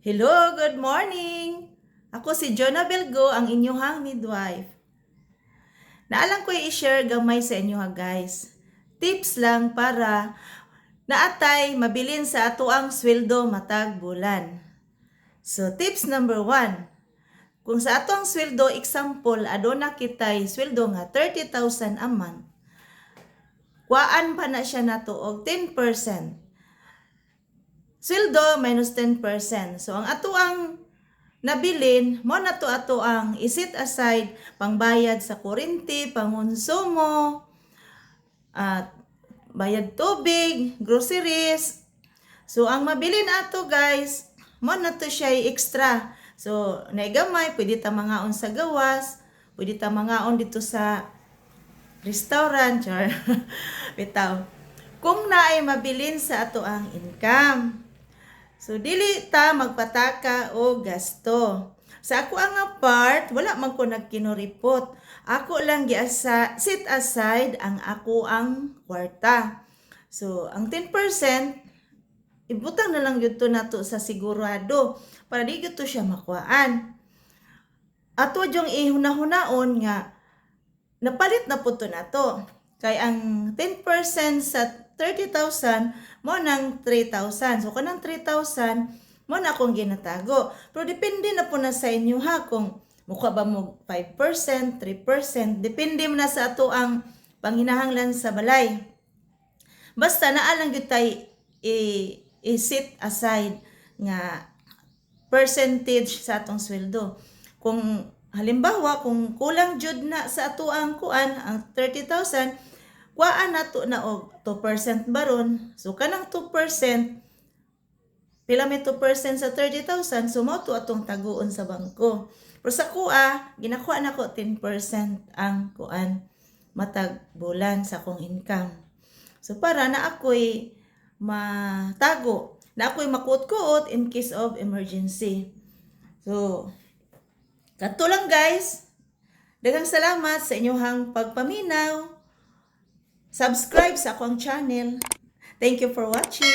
Hello, good morning! Ako si Jonah Belgo, ang inyong midwife. Naalang ko i-share gamay sa inyo guys. Tips lang para naatay mabilin sa ato ang sweldo matag bulan. So, tips number 1. Kung sa ato ang sweldo, example, aduna kitay sweldo nga 30,000 a month. Kuhaan pa na siya nato og 10%. Sweldo minus 10%. So, ang ato ang nabilin, mo na to ato ang iset aside pangbayad sa kuryente, pangonsumo, at bayad tubig, groceries. So, ang mabilin ato guys, mo na to siya extra. So, naigamay, pwede ta mangaon sa gawas, pwede ta mangaon dito sa restaurant, char. Bitaw. Kung naay mabilin sa ato ang income. So, dili ta magpataka o gasto. Sa ako ang part, wala man ko nagkinuripot. Ako lang set aside ang ako ang kwarta. So, ang 10%, ibutang na lang yun to nato sa sigurado para di to siya makuhaan. Ato yung ihuna-hunaon nga, napalit na po to nato. Kaya ang 10% sa 30,000 mo nang 3,000. So, kanang 3,000 mo na akong ginatago. Pero depende na po na sa inyo ha kung mukha ba mo 5%, 3%. Depende mo na sa ato ang panghinahanglan sa balay. Basta naalang yun tayo i-set aside nga percentage sa atong sweldo. Kung halimbawa, kung kulang jud na sa ato ang kuan, ang 30,000, kuhaan nato na og 2% baron. So, kanang 2%, pila may 2% sa 30,000, so mo to atong taguon sa bangko. Pero sa kuha, ginakuha na ko 10% ang kuan, matag bulan sa akong income. So, para na ako'y matago, na ako'y makuot-kuot in case of emergency. So, kato lang guys. Daghang salamat sa inyong pagpaminaw. Subscribe sa akong channel. Thank you for watching.